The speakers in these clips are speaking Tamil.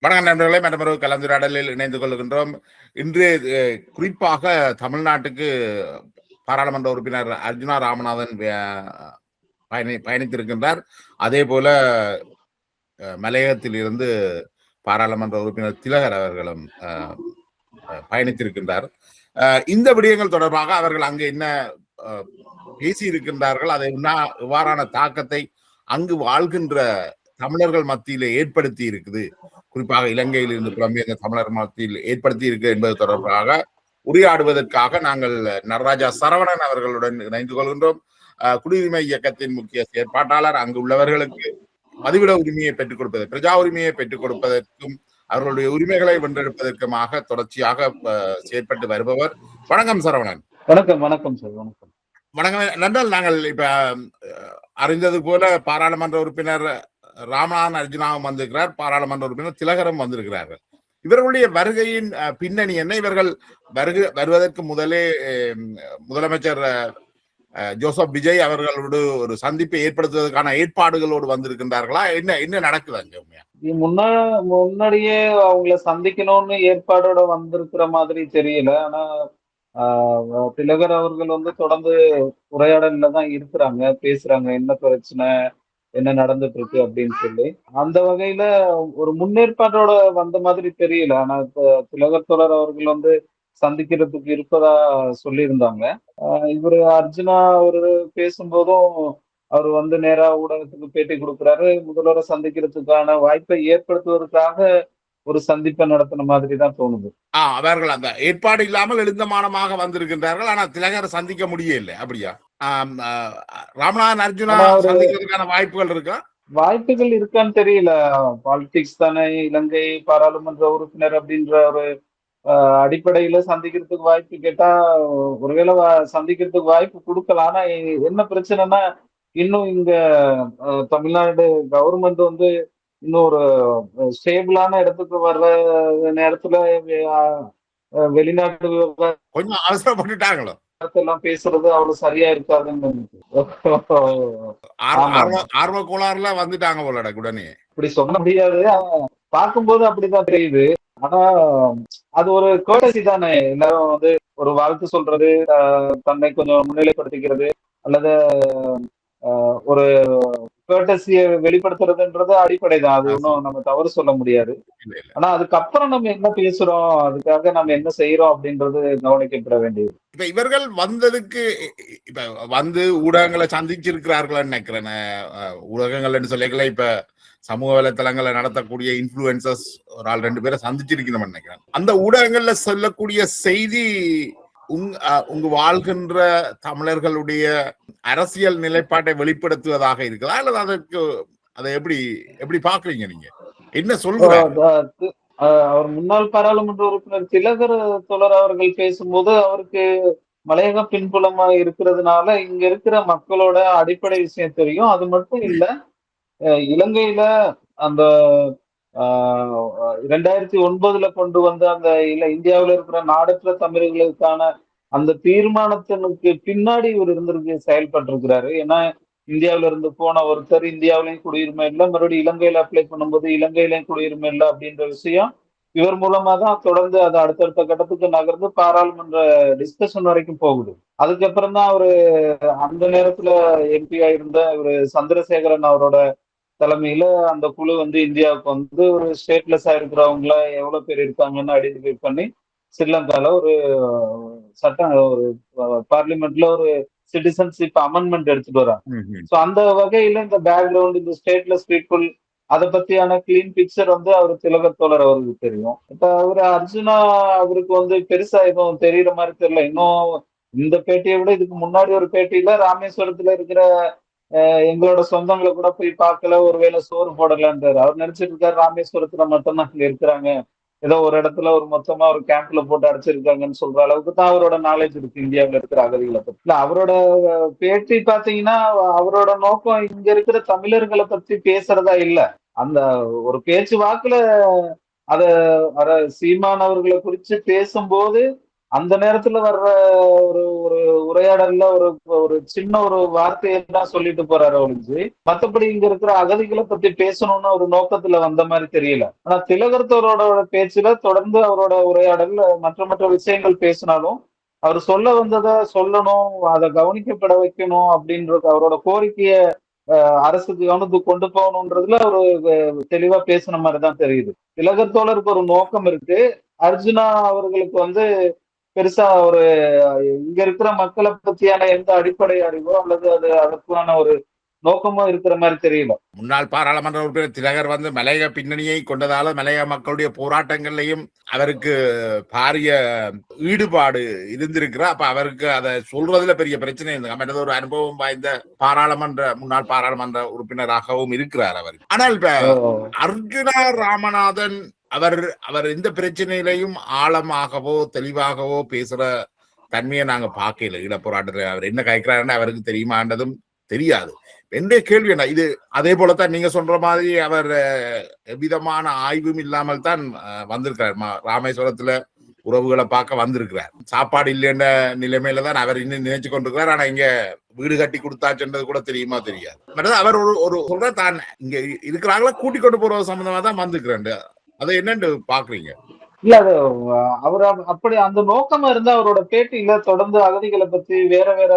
வணக்கம் நண்பர்களே, மற்றொரு கலந்துரையாடலில் இணைந்து கொள்கின்றோம். இன்று குறிப்பாக தமிழ்நாட்டுக்கு பாராளுமன்ற உறுப்பினர் அர்ஜுனா ராமநாதன் பயணித்திருக்கின்றார். அதே போல மலையகத்தில் இருந்து பாராளுமன்ற உறுப்பினர் திலகர் அவர்களும் பயணித்திருக்கின்றார். இந்த விடயங்கள் தொடர்பாக அவர்கள் அங்கு என்ன பேசியிருக்கின்றார்கள், அதை எவ்வாறான தாக்கத்தை அங்கு வாழ்கின்ற தமிழர்கள் மத்தியிலே ஏற்படுத்தி இருக்குது, குறிப்பாக இலங்கையில் இருந்து புலம்பெயர்ந்த தமிழர் மத்தியில் ஏற்படுத்தி இருக்கு என்பது தொடர்பாக உரையாடுவதற்காக நாங்கள் நடராஜா சரவணன் அவர்களுடன் இணைந்து கொள்கின்றோம். குடியுரிமை இயக்கத்தின் முக்கிய செயற்பாட்டாளர். அங்கு உள்ளவர்களுக்கு பதிவிட உரிமையை பெற்றுக் கொடுப்பது, பிரஜா உரிமையை பெற்றுக் கொடுப்பதற்கும் அவர்களுடைய உரிமைகளை வென்றெடுப்பதற்குமாக தொடர்ச்சியாக செயற்பட்டு வருபவர். வணக்கம் சரவணன். வணக்கம். வணக்கம் சார். வணக்கம். வணக்கம் நண்பர்கள். நாங்கள் இப்ப அறிந்தது போல பாராளுமன்ற உறுப்பினர் ராமநாதன் அர்ஜுனாவும் வந்திருக்கிறார், பாராளுமன்ற உறுப்பினர் திலகரும் வந்திருக்கிறார்கள். இவர்களுடைய வருகையின் பின்னணி என்ன? இவர்கள் வருவதற்கு முதலே முதலமைச்சர் ஜோசப் விஜய் அவர்களோடு ஒரு சந்திப்பை ஏற்படுத்துவதற்கான ஏற்பாடுகளோடு வந்திருக்கின்றார்களா? என்ன நடக்குது அங்க? முன்னாடியே அவங்கள சந்திக்கணும்னு ஏற்பாடோட வந்திருக்கிற மாதிரி தெரியல. ஆனா திலகர் அவர்கள் தொடர்ந்து உரையாடல்ல தான் இருக்கிறாங்க, பேசுறாங்க, என்ன பிரச்சனை, என்ன நடந்துட்டு இருக்கு அப்படின்னு சொல்லி. அந்த வகையில ஒரு முன்னேற்பாட்டோட வந்த மாதிரி தெரியல. ஆனா திலகர் தோழர் அவர்கள் சந்திக்கிறதுக்கு இருப்பதா சொல்லியிருந்தாங்க. இவரு அர்ஜுனா அவரு பேசும்போதும் அவர் நேரா ஊடகத்துக்கு பேட்டி கொடுக்குறாரு. முதல்வரை சந்திக்கிறதுக்கான வாய்ப்பை ஏற்படுத்துவதற்காக ஒரு சந்திப்பை நடத்தின மாதிரி தான் தோணுது. அவர்கள் அந்த ஏற்பாடு இல்லாமல் எழுந்தமானமாக வந்திருக்கின்றார்கள். ஆனா திலகரை சந்திக்க முடியல. அப்படியா? ராமநாதன் அர்ஜுனா சந்திக்கிறதுக்கான வாய்ப்புகள் இருக்கா? வாய்ப்புகள் இருக்கான்னு தெரியல. பாலிடிக்ஸ் தானே, இலங்கை பாராளுமன்ற உறுப்பினர் அப்படின்ற ஒரு அடிப்படையில சந்திக்கிறதுக்கு வாய்ப்பு கேட்டா ஒருவேளை சந்திக்கிறதுக்கு வாய்ப்பு கொடுக்கலாம். ஆனா என்ன பிரச்சனைனா, இன்னும் இங்க தமிழ்நாடு கவர்மெண்ட் இன்னும் ஒரு ஸ்டேபிளான இடத்துக்கு வர்ற நேரத்துல வெளிநாட்டு கொஞ்சம் அவசரப்பட்டுட்டாங்களோ எல்லாம் பேசுறது அவ்வளவு சரியா இருக்காதுன்னு ஆர்வ கோளாறுல வந்துட்டாங்க போல உடனே. இப்படி சொல்ல முடியாது, பார்க்கும்போது அப்படிதான் தெரியுது. ஆனா அது ஒரு கோட்டசி தானே. எல்லாரும் ஒரு வாழ்த்து சொல்றது, தன்னை கொஞ்சம் முன்னிலைப்படுத்திக்கிறது, அல்லது ஒரு கோட்டசியை வெளிப்படுத்துறதுன்றது அடிப்படைதான். அது ஒன்றும் நம்ம தவறு சொல்ல முடியாது. ஆனா அதுக்கப்புறம் நம்ம என்ன பேசுறோம், அதுக்காக நம்ம என்ன செய்யறோம் அப்படின்றது கவனிக்கப்பட வேண்டியது. இப்ப இவர்கள் வந்ததுக்கு இப்ப ஊடகங்களை சந்திச்சிருக்கிறார்கள் நினைக்கிறேன். ஊடகங்கள்னு சொல்லிக்கல, இப்ப சமூக வலைத்தளங்களை நடத்தக்கூடிய இன்ஃபுளுசர்ஸ் ஒரு ஆள் 2 பேரை சந்திச்சிருக்கணும் நினைக்கிறேன். அந்த ஊடகங்கள்ல சொல்லக்கூடிய செய்தி உங்க வாழ்கின்ற தமிழர்களுடைய அரசியல் நிலைப்பாட்டை வெளிப்படுத்துவதாக இருக்குதா, அல்லது அதை எப்படி பாக்குறீங்க நீங்க? என்ன சொல்றாங்க? அவர் முன்னாள் பாராளுமன்ற உறுப்பினர் திலகர் தோழர் அவர்கள் பேசும்போது அவருக்கு மலையகம் பின்புலமா இருக்கிறதுனால இங்க இருக்கிற மக்களோட அடிப்படை விஷயம் தெரியும். அது மட்டும் இல்ல, இலங்கையில அந்த 2009 கொண்டு வந்த அந்த இந்தியாவில இருக்கிற நாடற்ற தமிழர்களுக்கான அந்த தீர்மானத்தினுக்கு பின்னாடி இவர் செயல்பட்டு இருக்கிறாரு. ஏன்னா இந்தியாவில இருந்து போன ஒருத்தர் இந்தியாவிலையும் குடியுரிமை இல்லை, மறுபடியும் இலங்கையில அப்ளை பண்ணும்போது இலங்கையிலையும் குடியுரிமை இல்லை அப்படின்ற விஷயம் இவர் மூலமா தான் தொடர்ந்து அது அடுத்தடுத்த கட்டத்துக்கு நகர்ந்து பாராளுமன்ற டிஸ்கஷன் வரைக்கும் போகுது. அதுக்கப்புறம் தான் அவரு அந்த நேரத்துல எம்பியா இருந்த இவரு சந்திரசேகரன் அவரோட தலைமையில அந்த குழு இந்தியாவுக்கு ஒரு ஸ்டேட்லெஸ்ஸா இருக்கிறவங்கள எவ்வளவு பேர் இருக்காங்கன்னு ஐடென்டிஃபை பண்ணி ஸ்ரீலங்கால ஒரு சட்டம், ஒரு பார்லிமெண்ட்ல ஒரு சிட்டிசன்ஷிப் அமெண்ட்மெண்ட் எடுத்துட்டு வராங்க. சோ அந்த வகையில இந்த பேக்ரவுண்ட், இந்த ஸ்டேட்லெஸ் பீப்புள், அதை பத்தியான கிளீன் பிக்சர் அவர் திலகர் தோழர் அவருக்கு தெரியும். இப்ப அவரு அர்ஜுனா அவருக்கு பெருசா எதுவும் தெரியற மாதிரி தெரியல. இன்னும் இந்த பேட்டியை விட இதுக்கு முன்னாடி ஒரு பேட்டியில ராமேஸ்வரத்துல இருக்கிற எங்களோட சொந்தங்களை கூட போய் பார்க்கல, ஒருவேளை சோறு போடலன்றாரு. அவர் நினைச்சிட்டு இருக்காரு ராமேஸ்வரத்துல மட்டும்தான் இங்க இருக்கிறாங்க, ஏதோ ஒரு இடத்துல ஒரு மொத்தமா ஒரு கேம்ப்ல போட்டு அடைச்சிருக்காங்கன்னு சொல்ற அளவுக்கு தான் அவரோட நாலேஜ் இருக்கு இந்தியாவில இருக்கிற அகதிகளை பத்தி. இல்ல, அவரோட பேட்டி பாத்தீங்கன்னா அவரோட நோக்கம் இங்க இருக்கிற தமிழர்களை பத்தி பேசுறதா இல்ல. அந்த ஒரு பேச்சு வாக்குல சீமான் அவர்களை குறிச்சு பேசும்போது அந்த நேரத்துல வர்ற ஒரு உரையாடல்ல ஒரு ஒரு சின்ன ஒரு வார்த்தையை தான் சொல்லிட்டு போறாரு ஒழிஞ்சு, மத்தபடி இங்க இருக்கிற அகதிகளை பத்தி பேசணும்னு ஒரு நோக்கத்துல வந்த மாதிரி தெரியல. ஆனா திலகர்த்தரோட பேச்சுல தொடர்ந்து அவரோட உரையாடல் மற்ற மற்ற விஷயங்கள் பேசினாலும் அவர் சொல்ல வந்ததை சொல்லணும், அதை கவனிக்கப்பட வைக்கணும் அப்படின்ற அவரோட கோரிக்கைய அரசுக்கு கவனத்துக்கு கொண்டு போகணுன்றதுல ஒரு தெளிவா பேசின மாதிரிதான் தெரியுது. திலகர் தோழருக்கு ஒரு நோக்கம் இருக்கு. அர்ஜுனா அவர்களுக்கு பெருசா ஒரு இங்க இருக்கிற மக்களை பத்தியான எந்த அடிப்படை அறிவோ அல்லது அது அதற்கான ஒரு நோக்கமோ இருக்கிற மாதிரி தெரியல. முன்னாள் பாராளுமன்ற உறுப்பினர் திலகர் மலையக பின்னணியை கொண்டதால மலையக மக்களுடைய போராட்டங்கள்லையும் அவருக்கு பாரிய ஈடுபாடு இருந்திருக்கிறார். அப்ப அவருக்கு அதை சொல்றதுல பெரிய பிரச்சனை இருந்தது. மற்றது ஒரு அனுபவம் வாய்ந்த முன்னாள் பாராளுமன்ற உறுப்பினராகவும் இருக்கிறார் அவர். ஆனால் இப்ப அர்ஜுனா ராமநாதன் அவர் இந்த பிரச்சனையிலையும் ஆழமாகவோ தெளிவாகவோ பேசுற தன்மையை நாங்க பார்க்கல. ஈழ போராட்டத்தில் அவர் என்ன கேட்கிறாருன்னு அவருக்கு தெரியுமான்றதும் தெரியாது. என்னுடைய கேள்வி என்ன, இது அதே போலத்தான் நீங்க சொல்ற மாதிரி அவர் எவ்விதமான ஆய்வும் இல்லாமல் தான் வந்திருக்கிறார். ராமேஸ்வரத்துல உறவுகளை பார்க்க வந்திருக்கிறார். சாப்பாடு இல்லைன்ற நிலைமையில தான் அவர் இன்னும் நினைச்சு கொண்டிருக்கிறார். ஆனா இங்க வீடு கட்டி கொடுத்தாச்சுன்றது கூட தெரியுமா தெரியாது. அவர் ஒரு சொல்ற தான் இங்க இருக்கிறாங்களா கூட்டிக் கொண்டு போறது சம்பந்தமா தான் வந்திருக்கிறேன். அதை என்னன்னு பாக்குறீங்க? இல்ல அது அவர் அப்படி அந்த நோக்கமா இருந்தா அவரோட பேட்டியில தொடர்ந்து அகதிகளை பத்தி வேற வேற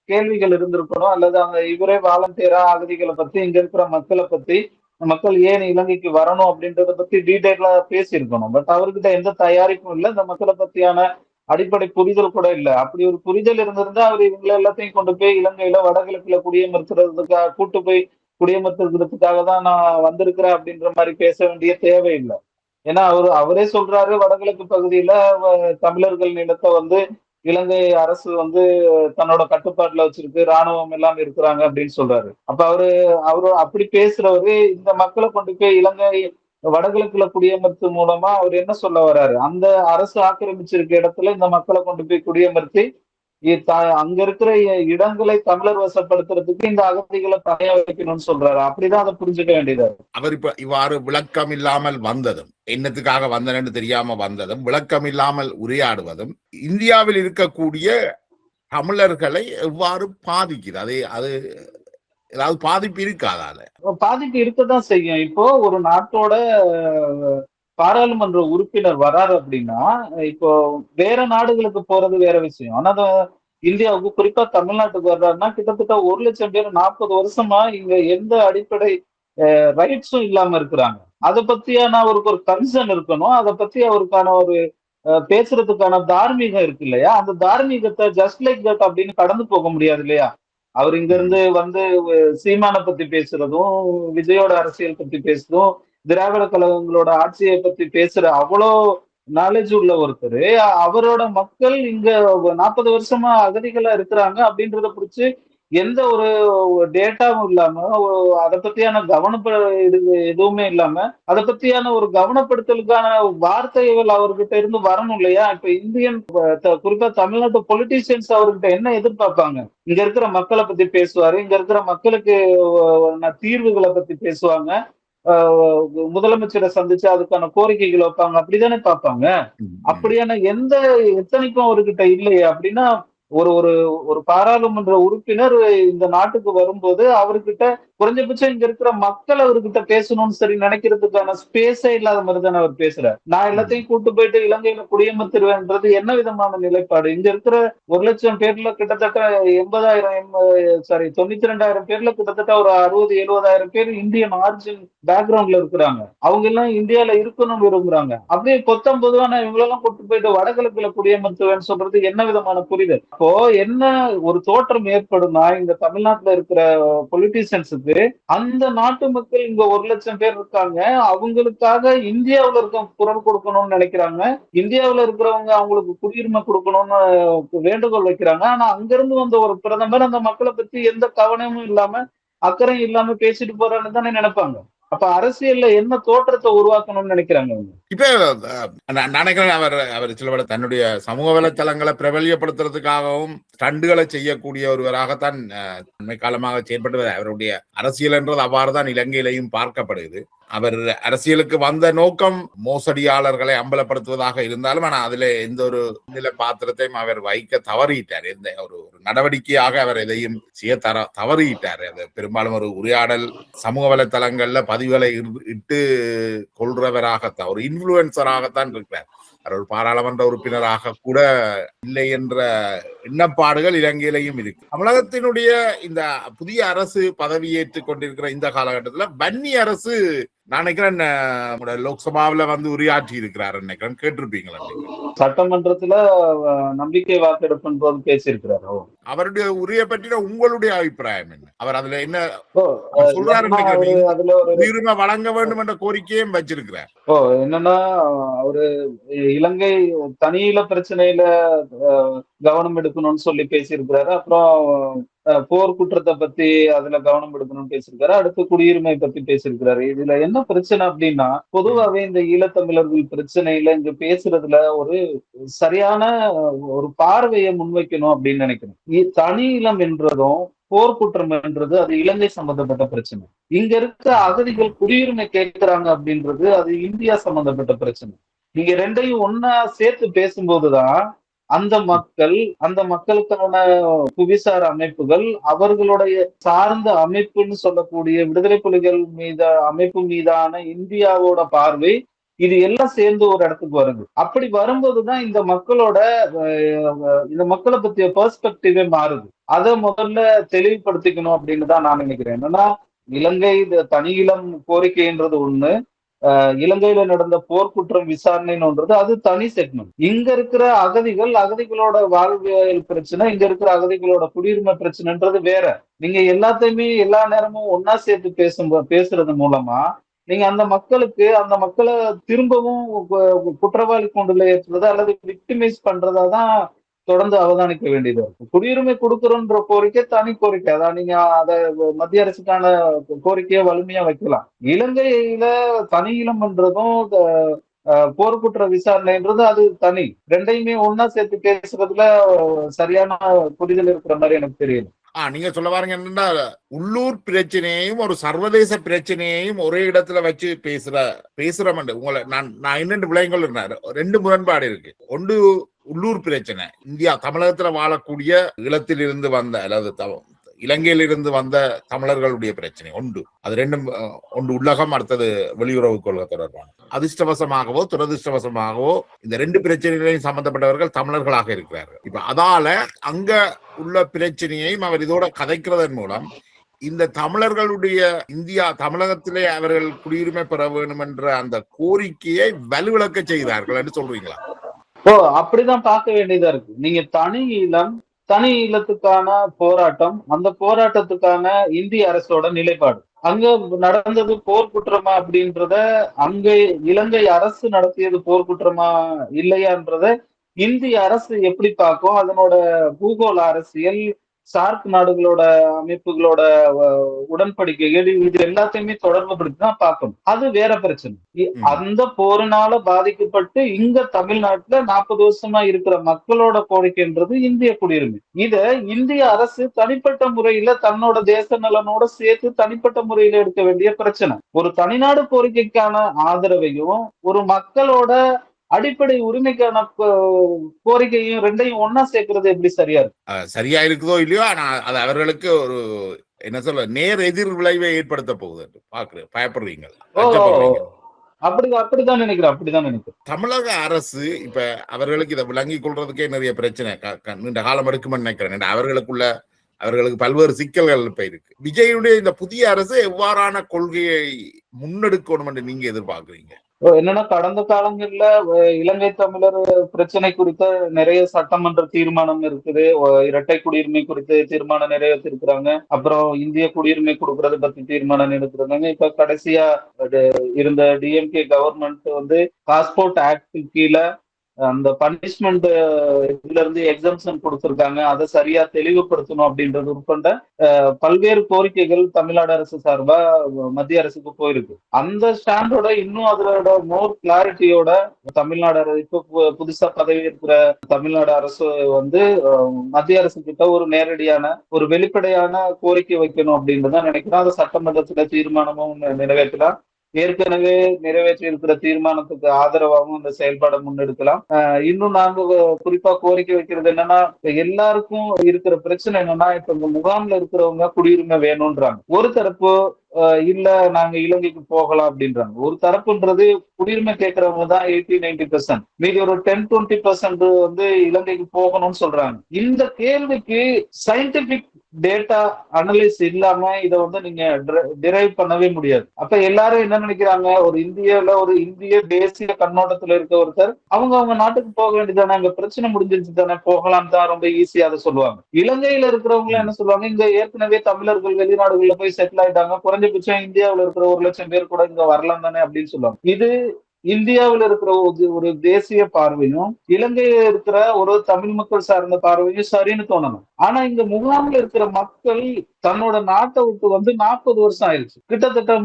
கேள்விகள் இருந்திருக்கணும். அல்லது அங்க இவரே வாலண்டியரா அகதிகளை பத்தி இங்க இருக்கிற மக்களை பத்தி மக்கள் ஏன் இலங்கைக்கு வரணும் அப்படின்றத பத்தி டீடைலா பேசியிருக்கணும். பட் அவர்கிட்ட எந்த தயாரிப்பும் இல்லை. இந்த மக்களை பத்தியான அடிப்படை புரிதல் கூட இல்லை. அப்படி ஒரு புரிதல் இருந்திருந்தா அவர் இவங்களை எல்லாத்தையும் கொண்டு போய் இலங்கையில வடகிழக்குல குடியமர்த்துறதுக்காக கூட்டு போய் குடியமர்த்துறதுக்காக தான் நான் வந்திருக்கிறேன் அப்படின்ற மாதிரி பேச வேண்டிய தேவையில்லை. ஏன்னா அவரே சொல்றாரு, வடகிழக்கு பகுதியில தமிழர்கள் நிலத்தை இலங்கை அரசு தன்னோட கட்டுப்பாட்டுல வச்சிருக்கு, ராணுவம் எல்லாம் இருக்கிறாங்க அப்படின்னு சொல்றாரு. அப்ப அவரு அப்படி பேசுறவரு இந்த மக்களை கொண்டு போய் இலங்கை வடகிழக்குல குடியமர்த்து மூலமா அவர் என்ன சொல்ல வர்றாரு, அந்த அரசு ஆக்கிரமிச்சிருக்க இடத்துல இந்த மக்களை கொண்டு போய் குடியமர்த்தி அங்க இருக்கிற இடங்களை தமிழர் வசப்படுத்துறதுக்கு இந்த அகதிகளை தனியா வைக்கணும்னு சொல்றாரு. அப்படிதான் அதை புரிஞ்சுக்க வேண்டியது. அவர் இப்ப இவ்வாறு விளக்கம் இல்லாமல் வந்ததும், என்னத்துக்காக வந்தனன்னு தெரியாம வந்ததும், விளக்கம் இல்லாமல் உரையாடுவதும் இந்தியாவில் இருக்கக்கூடிய தமிழர்களை எவ்வாறு பாதிக்குது? அது ஏதாவது பாதிப்பு இருக்காதால? பாதிப்பு இருக்கதான் செய்யும். இப்போ ஒரு நாட்டோட பாராளுமன்ற உறுப்பினர் வராரு அப்படின்னா, இப்போ வேற நாடுகளுக்கு போறது வேற விஷயம். ஆனா இந்தியாவுக்கு குறிப்பா தமிழ்நாட்டுக்கு வர்றாருன்னா கிட்டத்தட்ட 1,00,000 பேர் 40 வருஷமா இங்க எந்த அடிப்படை ரைட்ஸும் இல்லாம இருக்கிறாங்க. அதை பத்தியான அவருக்கு ஒரு கன்சர்ன் இருக்கணும். அதை பத்தி அவருக்கான ஒரு பேசுறதுக்கான தார்மீகம் இருக்கு இல்லையா? அந்த தார்மீகத்தை ஜஸ்ட் லைக் தட் அப்படின்னு கடந்து போக முடியாது இல்லையா? அவர் இங்க இருந்து சீமானை பத்தி பேசுறதும், விஜயோட அரசியல் பத்தி பேசுறதும், திராவிட கழகங்களோட ஆட்சியை பத்தி பேசுற அவ்வளோ நாலேஜ் உள்ள ஒருத்தர், அவரோட மக்கள் இங்க 40 வருஷமா அகதிகளா இருக்கிறாங்க அப்படின்றத குறிச்சு எந்த ஒரு டேட்டாவும் இல்லாம, அதை பத்தியான எதுவுமே இல்லாம, அதை பத்தியான ஒரு கவனப்படுத்தலுக்கான வார்த்தைகள் அவர்கிட்ட இருந்து வரணும் இல்லையா? இப்ப இந்தியன் குறிப்பா தமிழ்நாட்டு பொலிட்டீசியன்ஸ் அவர்கிட்ட என்ன எதிர்பார்ப்பாங்க? இங்க இருக்கிற மக்களை பத்தி பேசுவாரு, இங்க இருக்கிற மக்களுக்கு தீர்வுகளை பத்தி பேசுவாங்க, முதலமைச்சரை சந்திச்சு அதுக்கான கோரிக்கைகள் வைப்பாங்க, அப்படித்தானே பார்ப்பாங்க. அப்படியான எத்தனைக்கும் அவர்கிட்ட இல்லையே. அப்படின்னா ஒரு ஒரு ஒரு பாராளுமன்ற உறுப்பினர் இந்த நாட்டுக்கு வரும்போது அவர்கிட்ட குறைஞ்சபட்சம் இங்க இருக்கிற மக்கள் அவர்கிட்ட பேசணும்னு சரி நினைக்கிறதுக்கான ஸ்பேஸே இல்லாத மாதிரி தானே அவர் பேசுறாரு. நான் எல்லாத்தையும் கூட்டு போயிட்டு இலங்கையில குடியமர்த்திடுவேன்றது என்ன விதமான நிலைப்பாடு? இங்க இருக்கிற 1,00,000 பேர்ல கிட்டத்தட்ட 92,000 பேர்ல கிட்டத்தட்ட ஒரு 60-70,000 பேர் இந்தியன் ஆரிஜின் பேக்ரவுண்ட்ல இருக்கிறாங்க. அவங்க எல்லாம் இந்தியால இருக்கணும்னு விரும்புறாங்க. அப்படியே 19 இவங்களெல்லாம் கூட்டு போயிட்டு வடகிழக்குல குடியமர்த்துவேன்னு சொல்றது என்ன விதமான புரிதல்? அப்போ என்ன ஒரு தோற்றம் ஏற்படும்னா, இந்த தமிழ்நாட்டுல இருக்கிற பொலிட்டீசியன்ஸுக்கு அந்த நாட்டு மக்கள் இங்க 1,00,000 பேர் இருக்காங்க, அவங்களுக்காக இந்தியாவுல இருக்க குரல் கொடுக்கணும்னு நினைக்கிறாங்க, இந்தியாவுல இருக்கிறவங்க அவங்களுக்கு குடியுரிமை கொடுக்கணும்னு வேண்டுகோள் வைக்கிறாங்க. ஆனா அங்கிருந்து வந்த ஒரு பிரதமர் அந்த மக்களை பத்தி எந்த கவனமும் இல்லாம அக்கறையும் இல்லாம பேசிட்டு போறான்னு தானே நினைப்பாங்க. அப்ப அரசியல்ல என்ன தோற்றத்தை உருவாக்கணும்னு நினைக்கிறாங்க அவங்க? இப்ப நான் நினைக்கிறேன் அவர் அவர் சில வேளை தன்னுடைய சமூக வலைத்தளங்களை பிரபலியப்படுத்துறதுக்காகவும் ஸ்டண்டுகளை செய்யக்கூடிய ஒருவராகத்தான் அண்மை காலமாக செயல்பட்டு அவருடைய அரசியல் என்றது அவ்வாறுதான் இலங்கையிலையும் பார்க்கப்படுது. அவர் அரசியலுக்கு வந்த நோக்கம் மோசடியாளர்களை அம்பலப்படுத்துவதாக இருந்தாலும், ஆனா அதுல எந்த ஒரு நில பாத்திரத்தையும் அவர் வைக்க தவறிட்டார். எந்த ஒரு நடவடிக்கையாக அவர் எதையும் செய்ய தவறிட்டார். அது பெரும்பாலும் ஒரு உரையாடல் சமூக வலைத்தளங்கள்ல பதிவுகளை இட்டு கொள்றவராகத்தான், ஒரு இன்ஃபுளுசராகத்தான் இருக்கிறார். அவர் ஒரு பாராளுமன்ற உறுப்பினராக கூட இல்லை என்ற எண்ணப்பாடுகள் இலங்கையிலையும் இருக்கு. தமிழகத்தினுடைய இந்த புதிய அரசு பதவியேற்றுக் கொண்டிருக்கிற இந்த காலகட்டத்தில் பன்னி அரசு நான் நினைக்கிறேன் லோக்சபாவில வந்து உரையாற்றி இருக்கிறார் நினைக்கிறேன், கேட்டிருப்பீங்களா? சட்டமன்றத்துல நம்பிக்கை வாக்கெடுப்பின் போது பேசியிருக்கிறார். அவருடைய உரையை பற்றின உங்களுடைய அபிப்பிராயம் என்ன? அவர் அதுல என்ன சொல்றாரு? அதுல ஒரு உரிமை வழங்க வேண்டும் என்ற கோரிக்கையும் வச்சிருக்கிறார். என்னன்னா, அவரு இலங்கை தனியில பிரச்சனையில கவனம் எடுக்கணும்னு சொல்லி பேசியிருக்கிறாரு. அப்புறம் போர் குற்றத்தை பத்தி அதுல கவனம் எடுக்கணும்னு பேசியிருக்காரு. அடுத்து குடியுரிமை பத்தி பேசியிருக்கிறாரு. இதுல என்ன பிரச்சனை அப்படின்னா, பொதுவாகவே இந்த ஈழத்தமிழர்கள் பிரச்சனையில இங்க பேசுறதுல ஒரு சரியான ஒரு பார்வையை முன்வைக்கணும் அப்படின்னு நினைக்கிறேன். தனி இனம் என்றதும் போர்க்குற்றம் என்றது அது இலங்கை சம்பந்தப்பட்ட பிரச்சனை. இங்க இருக்க அகதிகள் குடியுரிமை கேட்கிறாங்க அப்படின்றது அது இந்தியா சம்பந்தப்பட்ட பிரச்சனை. நீங்க ரெண்டையும் ஒன்னா சேர்த்து பேசும்போதுதான் அந்த மக்களுக்கான புவிசார் அமைப்புகள், அவர்களுடைய சார்ந்த அமைப்புன்னு சொல்லக்கூடிய விடுதலை புலிகள் அமைப்பு மீதான இந்தியாவோட பார்வை, இது எல்லாம் சேர்ந்து ஒரு இடத்துக்கு வருது. அப்படி வரும்போதுதான் இந்த மக்களை பத்திய பெர்ஸ்பெக்டிவே மாறுது. அதை முதல்ல தெளிவுபடுத்திக்கணும் அப்படின்னு தான் நான் நினைக்கிறேன். என்னன்னா, இலங்கை தனி இளம் கோரிக்கைன்றது ஒண்ணு, இலங்கையில நடந்த போர்க்குற்றம் விசாரணைன்றது அது தனி செக்மெண்ட். இங்க இருக்கிற அகதிகளோட வாழ்வியல் பிரச்சனை, இங்க இருக்கிற அகதிகளோட குடியுரிமை பிரச்சனைன்றது வேற. நீங்க எல்லாத்தையுமே எல்லா நேரமும் ஒன்னா சேர்த்து பேசுறது மூலமா நீங்க அந்த மக்களை திரும்பவும் குற்றவாளி கொண்டுல ஏற்றுறது அல்லது விக்டிமைஸ் பண்றதா தான் தொடர்ந்து அவதானிக்க வேண்டியது இருக்கு. குடியுரிமை கொடுக்கறோன்ற கோரிக்கை தனி கோரிக்கை, அதான் நீங்க அதை மத்திய அரசுக்கான கோரிக்கையை வலிமையா வைக்கலாம். இலங்கையில தனி இளம்ன்றதும் போர்க்குற்ற விசாரணைன்றது அது தனி. ரெண்டையுமே ஒன்னா சேர்த்து பேசுறதுல சரியான புரிதல் இருக்கிற மாதிரி எனக்கு தெரியல. நீங்க சொல்ல பாருங்க என்னன்னா, உள்ளூர் பிரச்சனையையும் ஒரு சர்வதேச பிரச்சனையையும் ஒரே இடத்துல வச்சு பேசுற உங்களை நான் என்னென்று விளையங்கள் இருந்தாரு. ரெண்டு முரண்பாடு இருக்கு. ஒன்று உள்ளூர் பிரச்சனை, இந்தியா தமிழகத்துல வாழக்கூடிய ஈழத்தில் இருந்து வந்த அல்லது இலங்கையிலிருந்து வந்த தமிழர்களுடைய பிரச்சனை ஒன்று. அது ரெண்டும் ஒன்று உள்ளகம், அடுத்தது வெளியுறவு கொள்கை தொடர்பான. அதிர்ஷ்டவசமாகவோ துரதிருஷ்டவசமாகவோ இந்த ரெண்டு பிரச்சனைகளையும் சம்பந்தப்பட்டவர்கள் தமிழர்களாக இருக்கிறார்கள். இப்ப அதால அங்க உள்ள பிரச்சனையையும் அவர் இதோட கதைக்கிறதன் மூலம் இந்த தமிழர்களுடைய தமிழகத்திலே அவர்கள் குடியுரிமை பெற வேண்டும் என்ற அந்த கோரிக்கையை வலுவிழக்க செய்கிறார்கள் என்று சொல்றீங்களா? அப்படிதான் பார்க்க வேண்டியதா இருக்கு. நீங்க தனி ஈழத்துக்கான போராட்டம், அந்த போராட்டத்துக்கான இந்திய அரசோட நிலைப்பாடு, அங்க நடந்தது போர்க்குற்றமா அப்படின்றத, அங்க இலங்கை அரசு நடத்தியது போர்க்குற்றமா இல்லையான்றத இந்திய அரசு எப்படி பார்க்கும், அதனோட பூகோள அரசியல், சார்க் நாடுகளோட அமைப்புகளோட உடன்படிக்கைகள், இது எல்லாத்தையுமே தொடர்பு படுத்திதான் பார்க்கணும். அது வேற பிரச்சனை. அந்த போரினால பாதிக்கப்பட்டு இங்க தமிழ்நாட்டுல 40 வருஷமா இருக்கிற மக்களோட கோரிக்கைன்றது இந்திய குடியுரிமை. இத இந்திய அரசு தனிப்பட்ட முறையில தன்னோட தேச நலனோட சேர்த்து தனிப்பட்ட முறையில எடுக்க வேண்டிய பிரச்சனை. ஒரு தனிநாடு கோரிக்கைக்கான ஆதரவையும் ஒரு மக்களோட அடிப்படை உரிமைக்கான கோரிக்கையும் ரெண்டையும் ஒன்னா சேர்க்கிறது எப்படி சரியா இருக்குதோ இல்லையோ, ஆனா அது அவர்களுக்கு ஒரு என்ன சொல்ல நேர் எதிர் விளைவை ஏற்படுத்த போகுது. பயப்படுறீங்க? அப்படிதான் நினைக்கிறேன். தமிழக அரசு இப்ப அவர்களுக்கு இதை விளங்கிக் கொள்றதுக்கே நிறைய பிரச்சனை நீண்ட காலம் எடுக்கும்னு நினைக்கிறேன். அவர்களுக்கு பல்வேறு சிக்கல்கள் இப்ப இருக்கு. விஜயுடைய இந்த புதிய அரசு எவ்வாறான கொள்கையை முன்னெடுக்கணும் என்று நீங்க எதிர்பார்க்கிறீங்க? என்னன்னா, கடந்த காலங்கள்ல இலங்கை தமிழர் பிரச்சனை குறித்த நிறைய சட்டமன்ற தீர்மானம் இருக்குது. இரட்டை குடியுரிமை குறித்து தீர்மானம் நிறைவேற்றிருக்கிறாங்க. அப்புறம் இந்திய குடியுரிமை கொடுக்கறது பத்தி தீர்மானம் எடுத்திருக்காங்க. இப்ப கடைசியா இருந்த டிஎம்கே கவர்மெண்ட் பாஸ்போர்ட் ஆக்ட் கீழே அந்த பனிஷ்மெண்ட் இதுல இருந்து எக்ஸம்ஷன் கொடுத்திருக்காங்க, அதை சரியா தெளிவுபடுத்தணும் அப்படின்றது உட்பட பல்வேறு கோரிக்கைகள் தமிழ்நாடு அரசு சார்பா மத்திய அரசுக்கு போயிருக்கு. அந்த ஸ்டாண்டோட இன்னும் அதோட மோர் கிளாரிட்டியோட தமிழ்நாடு அரசு இப்ப புதுசா பதவி இருக்கிற தமிழ்நாடு அரசு வந்து மத்திய அரசு கிட்ட ஒரு நேரடியான ஒரு வெளிப்படையான கோரிக்கை வைக்கணும் அப்படின்னு தான் நினைக்கிறேன். அதை சட்டமன்றத்துல தீர்மானமும் நிறைவேற்றலாம். ஏற்கனவே நிறைவேற்றி இருக்கிற தீர்மானத்துக்கு ஆதரவாகவும் இந்த செயல்பாடை முன்னெடுக்கலாம். இன்னும் நாங்க குறிப்பா கோரிக்கை வைக்கிறது என்னன்னா, எல்லாருக்கும் இருக்கிற பிரச்சனை என்னன்னா, இப்ப இந்த முகாம்ல இருக்கிறவங்க குடியுரிமை வேணும்ன்றாங்க. ஒரு தரப்பு இல்ல நாங்க இலங்கைக்கு போகலாம் அப்படின்றாங்க. ஒரு தரப்புன்றது குடியுரிமை கேட்கறவங்க தான் 80-90%, மீதி ஒரு 10-20% வந்து இலங்கைக்கு போகணும்னு சொல்றாங்க. இந்த கேள்விக்கு சயின்டிபிக் டேட்டா அனலிஸ் இல்லாம இதை வந்து நீங்க டிரைவ் பண்ணவே முடியாது. அப்ப எல்லாரும் என்ன நினைக்கிறாங்க, ஒரு இந்தியால ஒரு இந்திய தேசிய கண்ணோட்டத்துல இருக்க ஒருத்தர் அவங்க நாட்டுக்கு போக வேண்டியதானே, அங்க பிரச்சனை முடிஞ்சிருச்சு தானே, போகலாம் தான், ரொம்ப ஈஸியா அதை சொல்லுவாங்க. இலங்கையில இருக்கிறவங்க என்ன சொல்லுவாங்க, இங்க ஏற்கனவே தமிழர்கள் வெளிநாடுகள்ல போய் செட்டில் ஆயிட்டாங்க, குறைஞ்சபட்சம் இந்தியாவில இருக்கிற 1,00,000 பேர் கூட இங்க வரலாம் தானே அப்படின்னு சொல்லுவாங்க. இது இந்தியாவில் இருக்கிற ஒரு தேசிய பார்வையும் இலங்கையில இருக்கிற ஒரு தமிழ் மக்கள் சார்ந்த பார்வையும் சரின்னு தோணணும். ஆனா இங்க முகாமில் இருக்கிற மக்கள் தன்னோட நாட்டை விட்டு வந்து 40 வருஷம் ஆயிடுச்சு. கிட்டத்தட்ட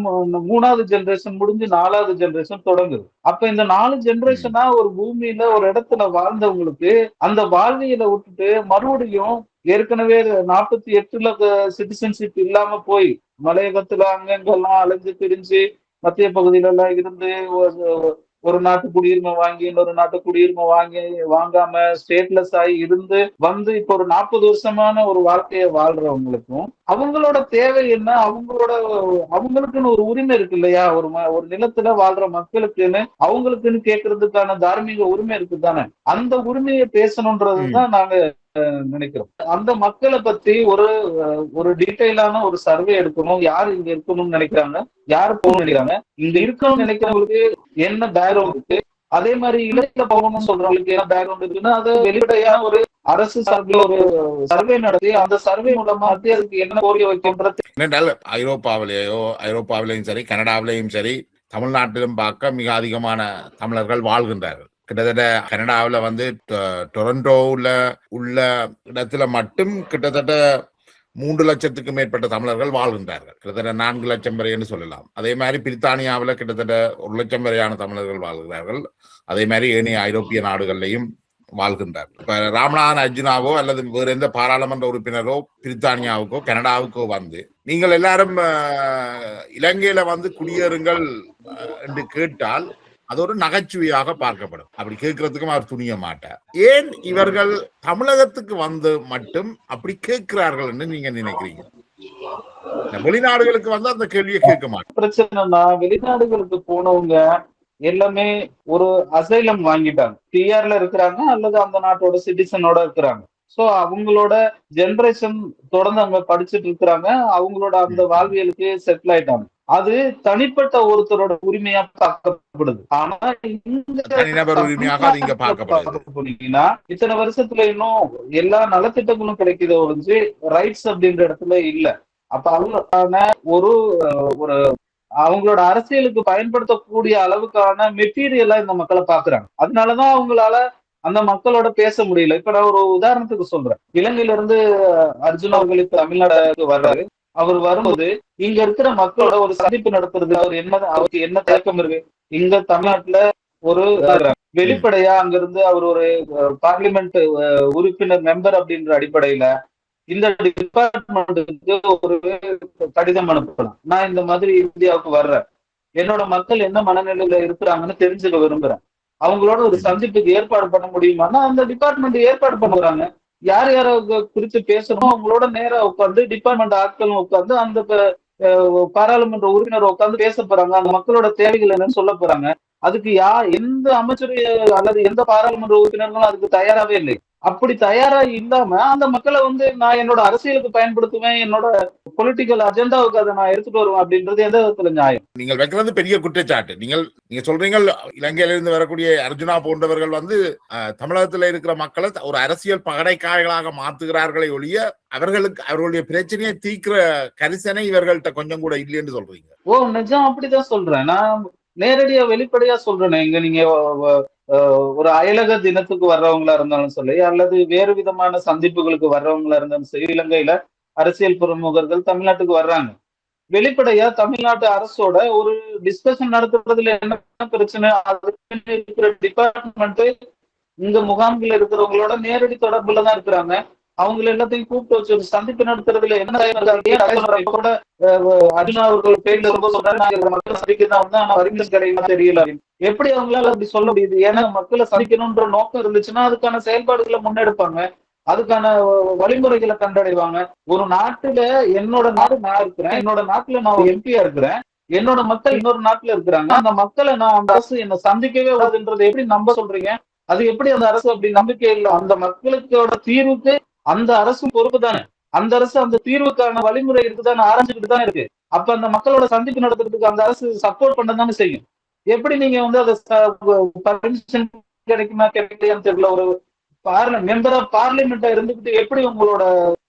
3வது ஜெனரேஷன் முடிஞ்சு 4வது ஜெனரேஷன் தொடங்குது. அப்ப இந்த 4 ஜெனரேஷனா ஒரு பூமியில ஒரு இடத்துல வாழ்ந்தவங்களுக்கு அந்த வாழ்வியலை விட்டுட்டு மறுபடியும் ஏற்கனவே 48ல சிட்டிசன்ஷிப் இல்லாம போய் மலையகத்துல அங்கெங்கெல்லாம் அலைஞ்சு திரிஞ்சு மத்திய பகுதியில எல்லாம் இருந்து ஒரு நாட்டு குடியுரிமை வாங்கி இன்னொரு நாட்டு குடியுரிமை வாங்காம ஸ்டேட்லெஸ் ஆகி இருந்து வந்து இப்ப ஒரு 40 வருஷமான ஒரு வாழ்க்கையை வாழ்றவங்களுக்கும் அவங்களோட தேவை என்ன, அவங்களுக்குன்னு ஒரு உரிமை இருக்கு இல்லையா, ஒரு நிலத்துல வாழ்ற மக்களுக்குன்னு அவங்களுக்குன்னு கேட்கறதுக்கான தார்மீக உரிமை இருக்கு தானே. அந்த உரிமையை பேசணுன்றதுதான் நாங்க நினைக்கிறோம். அந்த மக்களை பத்தி ஒரு டீட்டெயிலான ஒரு சர்வே எடுக்கணும். யார் இங்க இருக்கணும்னு நினைக்கிறாங்க, யாரு போகணும்னு நினைக்கிறாங்க, இங்க இருக்கணும்னு நினைக்கிறவங்களுக்கு என்ன பேக்ரவுண்ட் இருக்கு, அதே மாதிரி இலக்கிய போகணும்னு சொல்றவங்களுக்கு என்ன பேக்ரவுண்ட் இருக்குன்னா அதை வெளிப்படையான ஒரு அரசு சார்பில் ஒரு சர்வே நடத்தி அந்த சர்வே மூலமா மத்திய என்ன கோரிக்கை வைக்கின்றது. ஐரோப்பாவிலையும் சரி, கனடாவிலையும் சரி, தமிழ்நாட்டிலும் பார்க்க மிக அதிகமான தமிழர்கள் வாழ்கின்றார்கள். கிட்டத்தட்ட கனடாவில் வந்து டொரண்டோவில் உள்ள இடத்துல மட்டும் கிட்டத்தட்ட 3 லட்சத்துக்கு மேற்பட்ட தமிழர்கள் வாழ்கின்றார்கள். கிட்டத்தட்ட 4 லட்சம் வரை என்று சொல்லலாம். அதே மாதிரி பிரித்தானியாவில் கிட்டத்தட்ட 1 லட்சம் வரையான தமிழர்கள் வாழ்கிறார்கள். அதே மாதிரி ஏனைய ஐரோப்பிய நாடுகள்லையும் வாழ்கின்றார்கள். இப்ப ராமநாதன் அர்ஜுனாவோ அல்லது வேறு எந்த பாராளுமன்ற உறுப்பினரோ பிரித்தானியாவுக்கோ கனடாவுக்கோ வந்து நீங்கள் எல்லாரும் இலங்கையில வந்து குடியேறுங்கள் என்று கேட்டால் அது ஒரு நகைச்சுவையாக பார்க்கப்படும். அப்படி கேட்கறதுக்கும் அவர் துணிய மாட்டார். ஏன் இவர்கள் தமிழகத்துக்கு வந்து மட்டும் அப்படி கேட்கிறார்கள் என்று நீங்க நினைக்கிறீங்க? வெளிநாடுகளுக்கு வந்து அந்த கேள்வியை கேட்க மாட்டேன். பிரச்சனைனா வெளிநாடுகளுக்கு போனவங்க எல்லாமே ஒரு அசைலம் வாங்கிட்டாங்க, பிஆர்ல இருக்கிறாங்க அல்லது அந்த நாட்டோட சிட்டிசனோட இருக்கிறாங்க. சோ அவங்களோட ஜெனரேஷன் தொடர்ந்து அங்க படிச்சுட்டு இருக்கிறாங்க, அவங்களோட அந்த வாழ்வியலுக்கு செட்டில் ஆயிட்டாங்க. அது தனிப்பட்ட ஒருத்தரோட உரிமையா பார்க்கப்படுது. ஆனா போனீங்கன்னா இத்தனை வருஷத்துல இன்னும் எல்லா நலத்திட்டங்களும் கிடைக்குத ஒழிஞ்சு ரைட்ஸ் அப்படின்ற இடத்துல இல்ல. அப்ப அவங்களுக்கான ஒரு அவங்களோட அரசியலுக்கு பயன்படுத்தக்கூடிய அளவுக்கான மெட்டீரியலா இந்த மக்களை பாக்குறாங்க. அதனாலதான் அவங்களால அந்த மக்களோட பேச முடியல. இப்ப நான் ஒரு உதாரணத்துக்கு சொல்றேன். இலங்கையில இருந்து அர்ஜுன் அவர்களுக்கு தமிழ்நாடு வர்றாரு. அவர் வரும்போது இங்க இருக்கிற மக்களோட ஒரு சந்திப்பு நடத்துறது அவருக்கு என்ன தயக்கம் இருக்கு? இங்க தமிழ்நாட்டுல ஒரு வெளிப்படையா அங்கிருந்து அவர் ஒரு பார்லிமெண்ட் உறுப்பினர் மெம்பர் அப்படின்ற அடிப்படையில இந்த டிபார்ட்மெண்ட்டுக்கு ஒரு கடிதம் அனுப்பலாம். நான் இந்த மாதிரி இந்தியாவுக்கு வர்றேன், என்னோட மக்கள் என்ன மனநிலையில இருக்கிறாங்கன்னு தெரிஞ்சுக்க விரும்புறேன், அவங்களோட ஒரு சந்திப்புக்கு ஏற்பாடு பண்ண முடியுமான்னா அந்த டிபார்ட்மெண்ட் ஏற்பாடு பண்ணுறாங்க. யார் யார குறித்து பேசணும் அவங்களோட நேரா உட்காந்து டிபார்ட்மெண்ட் ஆட்களும் உட்காந்து அந்த பாராளுமன்ற உறுப்பினர் உட்காந்து பேச போறாங்க. அந்த மக்களோட தேவைகள் என்னன்னு சொல்ல போறாங்க. அதுக்கு எந்த அமைச்சர் அல்லது எந்த பாராளுமன்ற உறுப்பினர்களும் அதுக்கு தயாராகவே இல்லை. அப்படி தயாரா இல்லாம அந்த மக்களை வந்து நான் என்னோட அரசியலுக்கு பயன்படுத்துவேன், என்னோட பொலிட்டிக்கல் அஜெண்டாவுக்கு அதை நான் எடுத்துட்டு வருவேன் அப்படின்றது எந்த விதத்துல நியாயம்? நீங்கள் வைக்கிறது பெரிய குற்றச்சாட்டு. நீங்க சொல்றீங்க இலங்கையில இருந்து வரக்கூடிய அர்ஜுனா போன்றவர்கள் வந்து தமிழகத்துல இருக்கிற மக்களை ஒரு அரசியல் பகடைக்காய்களாக மாத்துகிறார்களே ஒழிய அவர்களுடைய பிரச்சனையை தீர்க்கிற கரிசனை இவர்கள்ட்ட கொஞ்சம் கூட இல்லைன்னு சொல்றீங்க. நிஜம், அப்படிதான் சொல்றேன். நான் நேரடியா வெளிப்படையா சொல்றேன். இங்க நீங்க ஒரு அயலக தினத்துக்கு வர்றவங்களா இருந்தாலும் சரி, அல்லது வேறு விதமான சந்திப்புகளுக்கு வர்றவங்களா இருந்தாலும் சரி, இலங்கையில அரசியல் பிரமுகர்கள் தமிழ்நாட்டுக்கு வர்றாங்க. வெளிப்படையா தமிழ்நாட்டு அரசோட ஒரு டிஸ்கஷன் நடத்துறதுல என்ன பிரச்சனை? அதுக்குன்னு இருக்கிற டிபார்ட்மெண்ட் இங்க முகாம்கள் இருக்கிறவங்களோட நேரடி தொடர்புல தான் இருக்கிறாங்க. அவங்கள எல்லாத்தையும் கூப்பிட்டு வச்சு ஒரு சந்திப்பு நடத்துறதுல என்ன கூட அர்ஜுனா அவர்கள் பேர்ல ரொம்ப சொல்றாரு, நான் இந்த மக்களை சந்திக்கதான் வந்தேன், ஆனா வருகிறது கிடைக்குமா தெரியல அப்படின்னு. எப்படி அவங்களால அப்படி சொல்ல முடியுது? ஏன்னா மக்களை சந்திக்கணும்ன்ற நோக்கம் இருந்துச்சுன்னா அதுக்கான செயல்பாடுகளை முன்னெடுப்பாங்க. அதுக்கான வழிமுறைகளை கண்டடைவாங்க. ஒரு நாட்டுல என்னோட நாடு நான் இருக்கிறேன், என்னோட நாட்டுல நான் எம்பியா இருக்கிறேன், என்னோட மக்கள் இன்னொரு நாட்டுல இருக்கிறாங்க. அந்த மக்களை நான் அந்த அரசு என்ன சந்திக்கவே வருதுன்றதை எப்படி நம்ப சொல்றீங்க? அது எப்படி அந்த அரசு அப்படி நம்பிக்கை இல்லை? அந்த மக்களுக்கோட தீர்வுக்கு அந்த அரசும் பொறுப்பு தானே. அந்த அரசு அந்த தீர்வுக்கான வழிமுறை இருக்குதானே ஆராய்ஞ்சுக்கிட்டு தானே இருக்கு. அப்ப அந்த மக்களோட சந்திப்பு நடத்துறதுக்கு அந்த அரசு சப்போர்ட் பண்ண தானே செய்யும். எப்படி நீங்க வந்து அதை பர்மிஷன் கிடைக்குமா கிடைக்கலையான்னு தெரியல. ஒரு மெம்பர் ஆஃப் பார்லிமெண்டா இருந்துகிட்டு எப்படி உங்களோட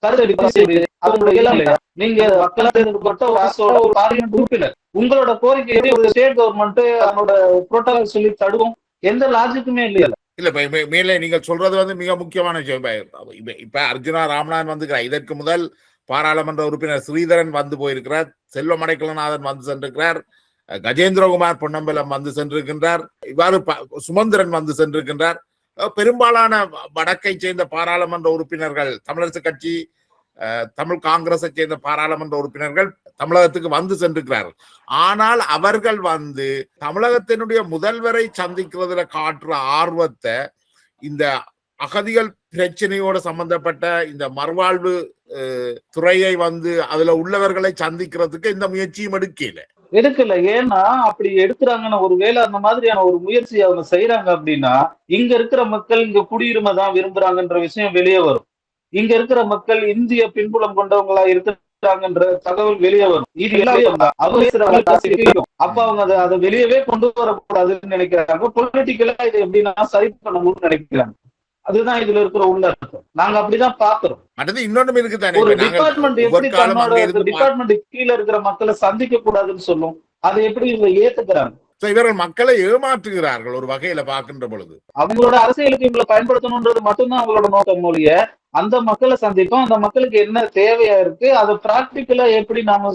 கருத்து அவங்களோட இயலம் இல்லையா? நீங்க மக்களால் தேர்ந்தெடுக்கப்பட்ட ஒரு அரசோட ஒரு பார்லிமெண்ட் உறுப்பினர், உங்களோட கோரிக்கையை ஒரு ஸ்டேட் கவர்மெண்ட் அதனோட புரோட்டோகால் சொல்லி தடுவோம். எந்த லாஜிக்குமே இல்லையா? இல்ல மேலே நீங்க சொல்றது வந்து மிக முக்கியமான விஷயம். இப்ப அர்ஜுனா ராமநாதன் வந்துக்கிறார். இதற்கு முதல் பாராளுமன்ற உறுப்பினர் ஸ்ரீதரன் வந்து போயிருக்கிறார், செல்வம் அடைக்கலநாதன் வந்து சென்றிருக்கிறார், கஜேந்திரகுமார் பொன்னம்பலம் வந்து சென்றிருக்கின்றார், இவ்வாறு சுமந்திரன் வந்து சென்றிருக்கின்றார். பெரும்பாலான வடக்கை சேர்ந்த பாராளுமன்ற உறுப்பினர்கள், தமிழரசு கட்சி, தமிழ் காங்கிரஸை சேர்ந்த பாராளுமன்ற உறுப்பினர்கள் தமிழகத்துக்கு வந்து சென்றிருக்கிறார்கள். ஆனால் அவர்கள் வந்து தமிழகத்தினுடைய முதல்வரை சந்திக்கிறதுல காட்டுற ஆர்வத்தை இந்த அகதிகள் பிரச்சனையோட சம்பந்தப்பட்ட இந்த மறுவாழ்வு துறையை வந்து அதுல உள்ளவர்களை சந்திக்கிறதுக்கு இந்த முயற்சியும் எடுக்கல. ஏன்னா அப்படி எடுக்கிறாங்கன்னா, ஒருவேளை அந்த மாதிரியான ஒரு முயற்சி அவங்க செய்யறாங்க அப்படின்னா, இங்க இருக்கிற மக்கள் இங்க குடியுரிமை தான் விரும்புறாங்கன்ற விஷயம் வெளியே வரும். இங்க இருக்கிற மக்கள் இந்திய பின்புலம் கொண்டவங்களா இருக்கிறாங்கன்ற தகவல் வெளியே வரும். இது எல்லாம் அப்ப அவங்க அதை வெளியவே கொண்டு வரக்கூடாதுன்னு நினைக்கிறாங்க. பொலிட்டிக்கலா இதை எப்படின்னா சரி பண்ணணும்னு நினைக்கிறாங்க. அதுதான் இதுல இருக்கிற உள்ள அர்த்தம். நாங்க அப்படிதான் பாக்குறோம். ஒரு டிபார்ட்மெண்ட் எப்படி தன்னோட டிபார்ட்மெண்ட் கீழே இருக்கிற மக்களை சந்திக்க கூடாதுன்னு சொல்லும்? அதை எப்படி இவங்க ஏத்துக்கிறாங்க? இவர்கள் மக்களை ஏமாற்றுகிறார்கள் ஒரு வகையில பார்க்கின்ற பொழுது. அவங்களோட அரசியலுக்கு இவங்களை பயன்படுத்தணும்ன்றது மட்டும்தான் அவங்களோட நோக்கம் மொழிய. அந்த மக்களை சந்திப்போம், அந்த மக்களுக்கு என்ன தேவையா இருக்கு, அதை பிராக்டிக்கலா எப்படி நாம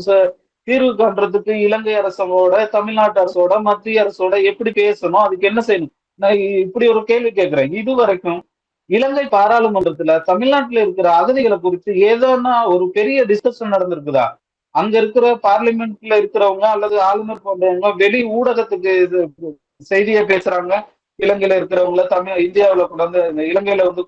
தீர்வு காண்றதுக்கு இலங்கை அரசோட, தமிழ்நாட்டு அரசோட, மத்திய அரசோட எப்படி பேசணும், அதுக்கு என்ன செய்யணும்? நான் இப்படி ஒரு கேள்வி கேட்கிறேன். இது வரைக்கும் இலங்கை பாராளுமன்றத்துல தமிழ்நாட்டுல இருக்கிற அகதிகளை குறித்து ஏதோன்னா ஒரு பெரிய டிஸ்கஷன் நடந்திருக்குதா? அங்க இருக்கிற பார்லிமெண்ட்ல இருக்கிறவங்க அல்லது ஆளுநர் போன்றவங்க வெளி ஊடகத்துக்கு செய்தியை பேசுறாங்க. இலங்கையில இருக்கிறவங்கள இந்தியாவில கொண்டு வந்து இலங்கையில வந்து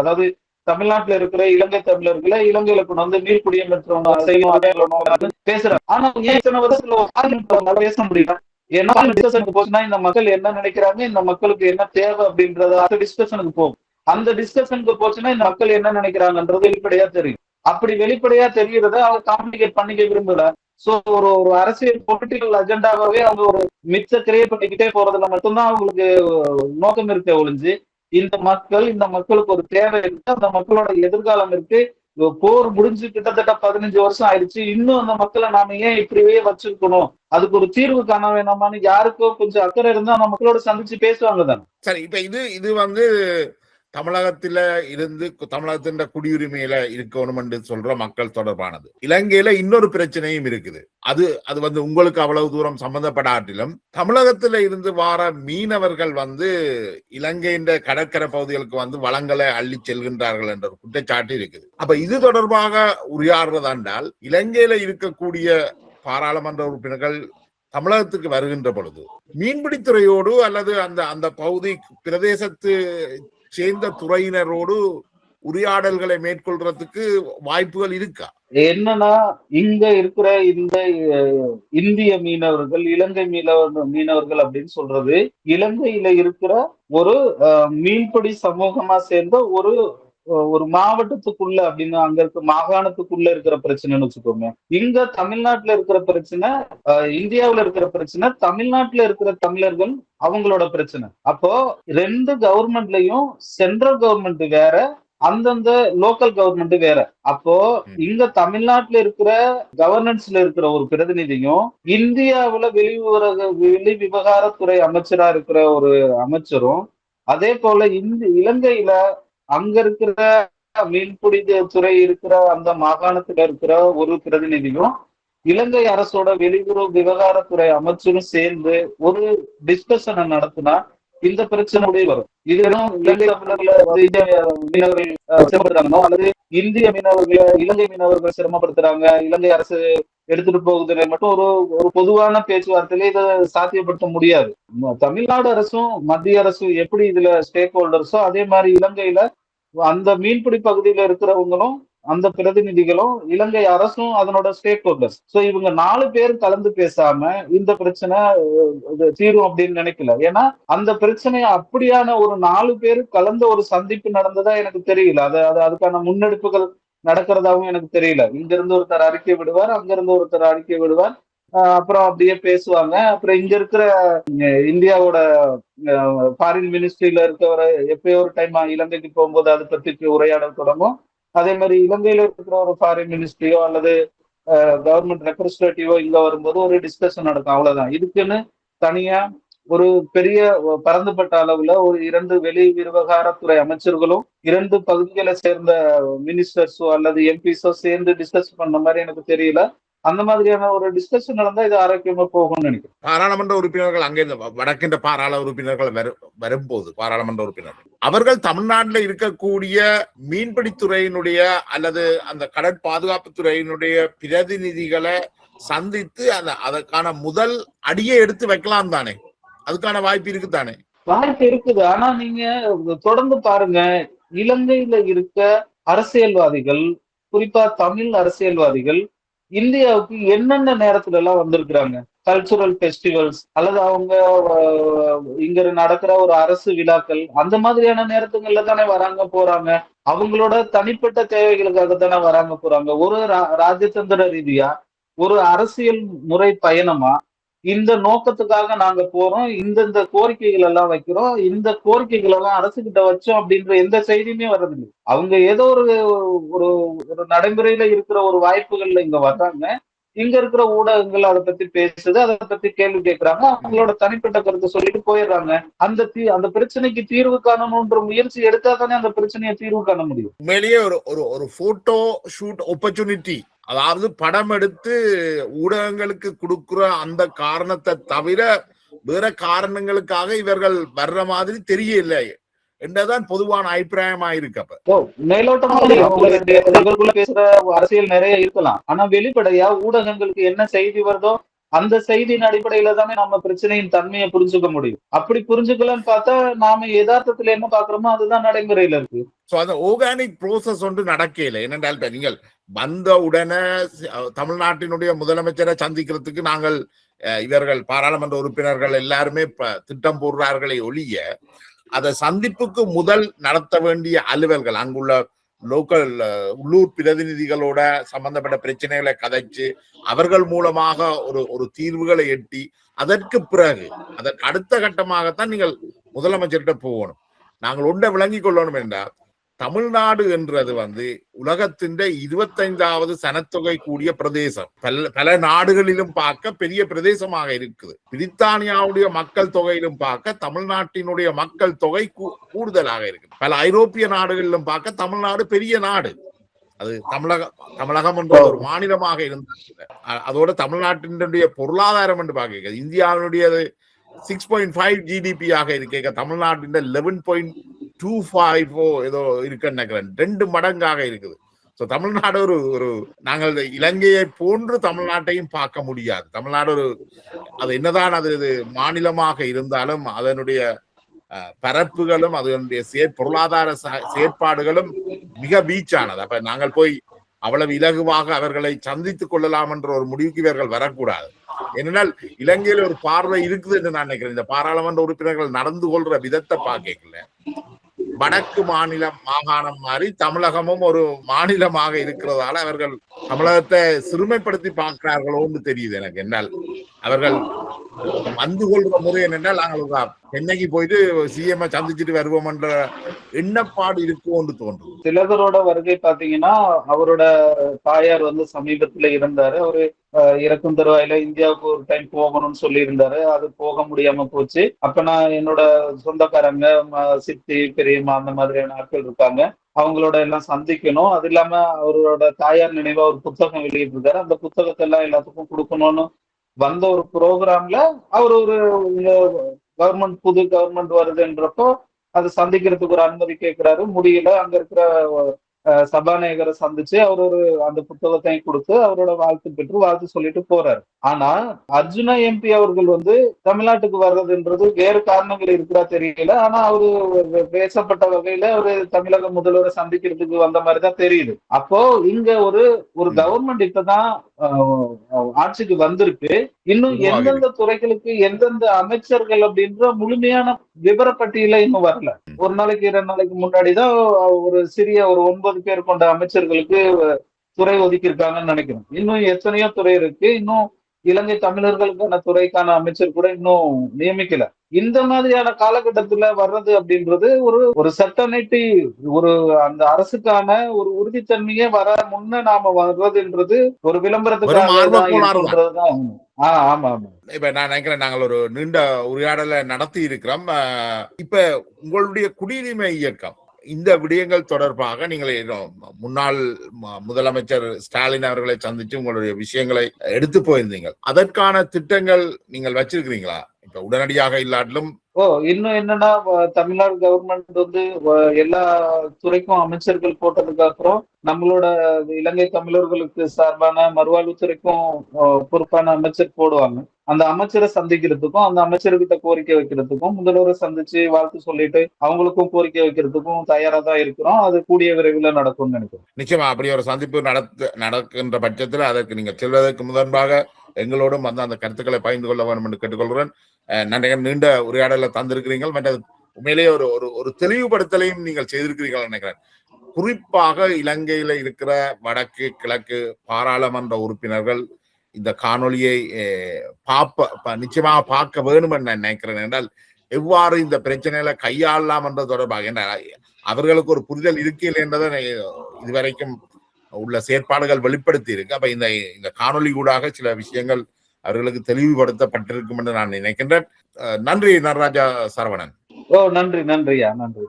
அதாவது தமிழ்நாட்டுல இருக்கிற இலங்கை தமிழர்களை இலங்கையில கொண்டு வந்து மீள்குடியேற்றவங்க பேசுறாங்க. ஆனா இத்தனை வருஷத்துல பேச முடியல. ஏன்னா டிஸ்கஷனுக்கு போச்சுன்னா இந்த மக்கள் என்ன நினைக்கிறாங்க, இந்த மக்களுக்கு என்ன தேவை அப்படின்றத அந்த டிஸ்கஷனுக்கு போகும். அந்த டிஸ்கஷனுக்கு போச்சுன்னா இந்த மக்கள் என்ன நினைக்கிறாங்கன்றது வெளிப்படையா தெரியும். அப்படி வெளிப்படையா தெரிகிறத அவங்க காம்ப்ளிகேட் பண்ணிக்க விரும்பல. சோ ஒரு அரசியல் பொலிட்டிக்கல் அஜெண்டாவே அவங்க ஒரு மிச்ச கிரியேட் பண்ணிக்கிட்டே போறதுல மட்டும்தான் அவங்களுக்கு நோக்கம் இருக்க ஒழிஞ்சு, இந்த மக்களுக்கு ஒரு தேவை இருக்கு, அந்த மக்களோட எதிர்காலம் இருக்கு. போர் முடிஞ்சு கிட்டத்தட்ட 15 வருஷம் ஆயிடுச்சு. இன்னும் அந்த மக்களை நாம ஏன் இப்படியே வச்சிருக்கணும், அதுக்கு ஒரு தீர்வு காண வேணாமான்னு யாருக்கோ கொஞ்சம் அக்கறை இருந்தா அந்த மக்களோட சந்திச்சு பேசுவாங்க தானே. சரி, இப்ப இது வந்து தமிழகத்தில இருந்து தமிழகத்தின் குடியுரிமையில இருக்கணும் என்று சொல்ற மக்கள் தொடர்பானது. இலங்கையில இன்னொரு பிரச்சனையும் இருக்குது. அது வந்து உங்களுக்கு அவ்வளவு தூரம் சம்பந்தப்படாட்டிலும் தமிழகத்தில இருந்து வார மீனவர்கள் வந்து இலங்கையின் கடற்கரை பகுதிகளுக்கு வந்து வளங்களை அள்ளி செல்கின்றார்கள் என்ற ஒரு குற்றச்சாட்டு இருக்குது. அப்ப இது தொடர்பாக உரையாடுறதாண்டால் இலங்கையில இருக்கக்கூடிய பாராளுமன்ற உறுப்பினர்கள் தமிழகத்துக்கு வருகின்ற பொழுது மீன்பிடித்துறையோடு அல்லது அந்த பகுதி பிரதேசத்து சேர்ந்த துறையினரோடு உரையாடல்களை மேற்கொள்றதுக்கு வாய்ப்புகள் இருக்கா? என்னன்னா இங்க இருக்கிற இந்த இந்திய மீனவர்கள், இலங்கை மீனவர்கள் அப்படின்னு சொல்றது இலங்கையில இருக்கிற ஒரு மீன்பிடி சமூகமா சேர்ந்த ஒரு மாவட்டத்துக்குள்ள அப்படின்னு அங்க இருக்க மாகாணத்துக்குள்ள இருக்கிற பிரச்சனைன்னு வச்சுக்கோங்க. இங்க தமிழ்நாட்டுல இருக்கிற பிரச்சனை, இந்தியாவுல இருக்கிற பிரச்சனை, தமிழ்நாட்டுல இருக்கிற தமிழர்கள் அவங்களோட பிரச்சனை. அப்போ ரெண்டு கவர்மெண்ட்லயும் சென்ட்ரல் கவர்மெண்ட் வேற, அந்தந்த லோக்கல் கவர்மெண்ட் வேற. அப்போ இங்க தமிழ்நாட்டுல இருக்கிற கவர்னன்ஸ்ல இருக்கிற ஒரு பிரதிநிதியும், இந்தியாவுல வெளி விவகாரத்துறை அமைச்சரா இருக்கிற ஒரு அமைச்சரும், அதே போல இலங்கையில அங்க இருக்கிற மீன்பிடி துறை இருக்கிற அந்த மாகாணத்துல இருக்கிற ஒரு பிரதிநிதியும், இலங்கை அரசோட வெளியுறவு விவகாரத்துறை அமைச்சரும் சேர்ந்து ஒரு டிஸ்கஷனை நடத்தினா இந்த பிரச்சனை முடிவு வரும். இது இலங்கை தமிழர்களை இந்திய மீனவர்கள் சிரமப்படுறாங்களோ, அல்லது இந்திய மீனவர்களை இலங்கை மீனவர்கள் சிரமப்படுத்துறாங்க, இலங்கை அரசு எடுத்துட்டு போகுதுன்னு மட்டும் ஒரு ஒரு பொதுவான பேச்சுவார்த்தையில இதை சாத்தியப்படுத்த முடியாது. தமிழ்நாடு அரசும் மத்திய அரசும் எப்படி இதுல ஸ்டேக் ஹோல்டர்ஸோ, அதே மாதிரி இலங்கையில அந்த மீன்பிடி பகுதியில இருக்கிறவங்களும் அந்த பிரதிநிதிகளும் இலங்கை அரசும் அதனோட ஸ்டேக் ஹோல்டர்ஸ். சோ இவங்க 4 பேர் கலந்து பேசாம இந்த பிரச்சனை தீரும் அப்படின்னு நினைக்கல. ஏன்னா அந்த பிரச்சனையை அப்படியான ஒரு 4 பேர் கலந்த ஒரு சந்திப்பு நடந்ததா எனக்கு தெரியல. அதுக்கான முன்னெடுப்புகள் நடக்கிறதாவும் எனக்கு தெரியல. இங்க இருந்து ஒருத்தர் அறிக்கை விடுவார், அங்க இருந்து ஒருத்தர் அறிக்கை விடுவார், அப்புறம் அப்படியே பேசுவாங்க. அப்புறம் இங்க இருக்கிற இந்தியாவோட ஃபாரின் மினிஸ்ட்ரியில இருக்கவர எப்பயோ ஒரு டைம் இலங்கைக்கு போகும்போது அதை பத்தி உரையாடல் தொடங்கும். அதே மாதிரி இலங்கையில இருக்கிற ஒரு ஃபாரின் மினிஸ்ட்ரியோ அல்லது கவர்மெண்ட் ரெப்ரஸன்டேட்டிவோ இங்க வரும்போது ஒரு டிஸ்கஷன் நடக்கும், அவ்வளவுதான். இதுக்குன்னு தனியா ஒரு பெரிய பரந்துபட்ட அளவுல ஒரு 2 வெளி விவகாரத்துறை அமைச்சர்களும் 2 பகுதிகளை சேர்ந்த மினிஸ்டர்ஸோ அல்லது எம்பிஸோ சேர்ந்து டிஸ்கஸ் பண்ண மாதிரி எனக்கு தெரியல. அந்த மாதிரியான ஒரு டிஸ்கஷன் நடந்தா இது ஆரோக்கியமா போகும்னு நினைக்கிறேன். பாராளுமன்ற உறுப்பினர்கள் அங்கிருந்து வடக்கின்ற பாராள உறுப்பினர்கள் வரும்போது பாராளுமன்ற உறுப்பினர்கள் அவர்கள் தமிழ்நாட்டில் இருக்கக்கூடிய மீன்பிடித்துறையினுடைய அல்லது அந்த கடற் பாதுகாப்பு துறையினுடைய பிரதிநிதிகளை சந்தித்து அதற்கான முதல் அடியை எடுத்து வைக்கலாம் தானே? அதுக்கான வாய்ப்பு இருக்குதானே? வாய்ப்பு இருக்குது. ஆனா நீங்க தொடர்ந்து பாருங்க, இலங்கையில இருக்க அரசியல்வாதிகள், குறிப்பா தமிழ் அரசியல்வாதிகள் இந்தியாவுக்கு என்னென்ன நேரத்துல எல்லாம் வந்திருக்கிறாங்க? கல்ச்சுரல் ஃபெஸ்டிவல்ஸ் அல்லது அவங்க இங்க நடக்கிற ஒரு அரசு விழாக்கள், அந்த மாதிரியான நேரத்துங்கள்ல தானே வராங்க போறாங்க. அவங்களோட தனிப்பட்ட தேவைகளுக்காக தானே வராங்க போறாங்க. ஒரு ராஜதந்திர ரீதியா ஒரு அரசியல் முறை பயணமா இந்த நோக்கத்துக்காக நாங்க போறோம், இந்த கோரிக்கைகள் எல்லாம் வைக்கிறோம், இந்த கோரிக்கைகள் எல்லாம் அரசு கிட்ட வச்சோம் அப்படின்ற எந்த செய்தியுமே வர்றதில்லை. அவங்க ஏதோ ஒரு ஒரு ஒரு நடைமுறையில இருக்கிற ஒரு வாய்ப்புகள்ல இங்க வர்றாங்க. இங்க இருக்கிற ஊடகங்கள் அதை பத்தி பேசுது, அதை பத்தி கேள்வி கேட்கிறாங்க, அவங்களோட தனிப்பட்ட கருத்தை சொல்லிட்டு போயிடுறாங்க. அந்த பிரச்சனைக்கு தீர்வு காணணும்ன்ற முயற்சி எடுத்தா தானே அந்த பிரச்சனையை தீர்வு காண முடியும். உண்மையிலேயே ஒரு போட்டோ ஷூட் ஆப்பர்ச்சுனிட்டி, அதாவது படம் எடுத்து ஊடகங்களுக்கு கொடுக்கிற அந்த காரணத்தை தவிர வேற காரணங்களுக்காக இவர்கள் வர்ற மாதிரி தெரியல என்றதான் பொதுவான அபிப்பிராயமா இருக்கு. அப்ப மேலோட்டமா பேசுற அரசியல் நிறைய இருக்கலாம், ஆனா வெளிப்படையா ஊடகங்களுக்கு என்ன செய்தி வருதோ அந்த செய்தியின் அடிப்படையில தானே நம்ம பிரச்சனையின் தன்மையை புரிஞ்சுக்க முடியும். அப்படி புரிஞ்சுக்கலான்னு பார்த்தா நாம யதார்த்தத்துல என்ன பாக்குறோமோ அதுதான் நடைமுறையில இருக்கு. அந்த ஆர்கானிக் ப்ரோசஸ் ஒன்று நடக்கல. என்னென்றால் நீங்கள் வந்த உடனே தமிழ்நாட்டினுடைய முதலமைச்சரை சந்திக்கிறதுக்கு நாங்கள் இவர்கள் பாராளுமன்ற உறுப்பினர்கள் எல்லாருமே திட்டம் போடுறார்களே ஒழிய, அதை சந்திப்புக்கு முதல் நடத்த வேண்டிய அலுவல்கள் அங்குள்ள லோக்கல் உள்ளூர் பிரதிநிதிகளோட சம்பந்தப்பட்ட பிரச்சனைகளை கதைச்சு அவர்கள் மூலமாக ஒரு தீர்வுகளை எட்டி அதற்கு பிறகு அதற்கு அடுத்த கட்டமாகத்தான் நீங்கள் முதலமைச்சர்கிட்ட போகணும். நாங்கள் ஒன்றை விளங்கிக் கொள்ளணும் என்றால், தமிழ்நாடு என்றது உலகத்தின் 25வது சனத்தொகை கூடிய பிரதேசம். பல நாடுகளிலும் பார்க்க பெரிய பிரதேசமாக இருக்குது. பிரித்தானியாவுடைய மக்கள் தொகையிலும் பார்க்க தமிழ்நாட்டினுடைய மக்கள் தொகை கூடுதலாக இருக்கு. பல ஐரோப்பிய நாடுகளிலும் பார்க்க தமிழ்நாடு பெரிய நாடு. அது தமிழகம் என்ற ஒரு மாநிலமாக இருந்தது. அதோட தமிழ்நாட்டினுடைய பொருளாதாரம் என்று பார்க்க இந்தியாவினுடைய 6.5 GDP ஆக இருக்க தமிழ்நாட்டின் 11.25 ஏதோ இருக்குன்னு நினைக்கிறேன். 2 மடங்காக இருக்குது. தமிழ்நாடு ஒரு நாங்கள் இலங்கையை போன்று தமிழ்நாட்டையும் பார்க்க முடியாது. தமிழ்நாடு அது என்னதான் அது மாநிலமாக இருந்தாலும் அதனுடைய பரப்புகளும் அதனுடைய பொருளாதார செயற்பாடுகளும் மிக வீச்சானது. அப்ப நாங்கள் போய் அவ்வளவு இலகுவாக அவர்களை சந்தித்துக் கொள்ளலாம் என்ற ஒரு முடிவுக்கு இவர்கள் வரக்கூடாது. ஏனென்றால் இலங்கையில ஒரு பார்வை இருக்குது என்று நான் நினைக்கிறேன். இந்த பாராளுமன்ற உறுப்பினர்கள் நடந்து கொள்ற விதத்தை பார்க்கல, வடக்கு மாநிலம் மாகாணம் மாதிரி தமிழகமும் ஒரு மாநிலமாக இருக்கிறதால அவர்கள் தமிழகத்தை சிறுமைப்படுத்தி பார்க்கிறார்களோன்னு தெரியுது எனக்கு. என்னால் அவர்கள் வந்து கொள்ற முறை என்னென்றால் நாங்கள் சென்னைக்கு போயிட்டு சிஎம் சந்திச்சுட்டு வருவோம் என்ற எண்ணப்பாடு இருக்கும்னு தோன்றும். திலகரோட வருகை பாத்தீங்கன்னா அவரோட தாயார் வந்து சமீபத்துல இருந்தாரு. அவரு இறக்கும் தருவாயில இந்தியாவுக்கு ஒரு டைம் போகணும்னு சொல்லி இருந்தாரு. அது போக முடியாம போச்சு. அப்ப நான் என்னோட சொந்தக்காரங்க சித்தி பெரியம்மா அந்த மாதிரியான ஆட்கள் இருக்காங்க, அவங்களோட எல்லாம் சந்திக்கணும். அது இல்லாம அவரோட தாயார் நினைவா ஒரு புத்தகம் வெளியிட்டிருக்காரு. அந்த புத்தகத்தை எல்லாம் எல்லாத்துக்கும் கொடுக்கணும்னு வந்த ஒரு ப்ரோக்ராம்ல அவர் ஒரு கவர்மெண்ட் புது கவர்மெண்ட் வருதுன்றப்போ அதை சந்திக்கிறதுக்கு ஒரு அனுமதி கேட்கிறாரு. முடியல. அங்க இருக்கிற சபாநாயகரை சந்திச்சு அவர் ஒரு அந்த புத்தகத்தையும் கொடுத்து அவரோட வாழ்த்து பெற்று வாழ்த்து சொல்லிட்டு போறாரு. ஆனா அர்ஜுனா எம்பி அவர்கள் வந்து தமிழ்நாட்டுக்கு வர்றதுன்றது வேறு காரணங்கள் இருக்கிறா தெரியல. ஆனா அவரு பேசப்பட்ட வகையில அவரு தமிழக முதல்வரை சந்திக்கிறதுக்கு வந்த மாதிரிதான் தெரியுது. அப்போ இங்க ஒரு கவர்மெண்ட் இப்பதான் ஆட்சிக்கு வந்திருக்கு. இன்னும் எந்தெந்த துறைகளுக்கு எந்தெந்த அமைச்சர்கள் அப்படின்ற முழுமையான விவரப்பட்டியல இன்னும் வரல. ஒரு நாளைக்கு 2 நாளைக்கு முன்னாடிதான் ஒரு சிறிய ஒரு 9 பேர் கொண்ட அமைச்சர்களுக்கு துறை ஒதுக்கி இருக்காங்கன்னு நினைக்கிறேன். இன்னும் எத்தனையோ துறை இருக்கு. இன்னும் இலங்கை தமிழர்களுக்கான துறைக்கான அமைச்சர் கூட இன்னும் நியமிக்கல. இந்த மாதிரியான காலகட்டத்துல வர்றது அப்படின்றது ஒரு சர்டனிட்டி, ஒரு அந்த அரசுக்கான ஒரு உறுதித்தன்மையே வர முன்ன நாம வர்றதுன்றது ஒரு விளம்பரத்துக்காகதான். ஆமா ஆமா. இப்ப நான் நினைக்கிறேன் நாங்கள் ஒரு நீண்ட உரையாடலை நடத்தி இருக்கிறோம். இப்ப உங்களுடைய குடியுரிமை இயக்கம் இந்த விடயங்கள் தொடர்பாக நீங்கள் முன்னாள் முதலமைச்சர் ஸ்டாலின் அவர்களை சந்திச்சு உங்களுடைய விஷயங்களை எடுத்து போயிருந்தீங்க. அதற்கான திட்டங்கள் நீங்கள் வச்சிருக்கிறீங்களா? இப்ப உடனடியாக இல்லாட்டிலும் இன்னும் என்னன்னா தமிழ்நாடு கவர்மெண்ட் வந்து எல்லா துறைக்கும் அமைச்சர்கள் போட்டதுக்கு அப்புறம் நம்மளோட இலங்கை தமிழர்களுக்கு சார்பான மறுவாழ்வுத்துறைக்கும் பொறுப்பான அமைச்சர் போடுவாங்க. அந்த அமைச்சரை சந்திக்கிறதுக்கும் அந்த அமைச்சர்கிட்ட கோரிக்கை வைக்கிறதுக்கும் முதல்வரை சந்திச்சு வாழ்த்து சொல்லிட்டு அவங்களுக்கும் கோரிக்கை வைக்கிறதுக்கும் தயாரா தான் இருக்கிறோம். அது கூடிய விரைவில் நடக்கும்னு நினைக்கிறோம். நிச்சயமா அப்படி ஒரு சந்திப்பு நடக்கின்ற பட்சத்தில் அதற்கு நீங்க செல்வதற்கு முன்பாக எங்களோடும் வந்து அந்த கருத்துக்களை பகிர்ந்து கொள்ள வேண்டும் என்று கேட்டுக்கொள்கிறேன். நீண்ட உரையாடலை தந்திருக்கிறீர்கள். மற்றது உண்மையிலேயே ஒரு தெளிவுபடுத்தலையும் நீங்கள் செய்திருக்கிறீர்கள் நினைக்கிறேன். குறிப்பாக இலங்கையில இருக்கிற வடக்கு கிழக்கு பாராளுமன்ற உறுப்பினர்கள் இந்த காணொலியை நிச்சயமாக பார்க்க வேண்டும் என்று நினைக்கிறேன். என்றால் எவ்வாறு இந்த பிரச்சனைகளை கையாளலாம் என்ற தொடர்பாக அவர்களுக்கு ஒரு புரிதல் இருக்கையில் என்றதை இதுவரைக்கும் உள்ள செயற்பாடுகள் வெளிப்படுத்தி இருக்கு. அப்ப இந்த காணொலி ஊடாக சில விஷயங்கள் அவர்களுக்கு தெளிவுபடுத்தப்பட்டிருக்கும் என்று நான் நினைக்கின்றேன். நன்றி நடராஜா சரவணன். நன்றியா, நன்றி.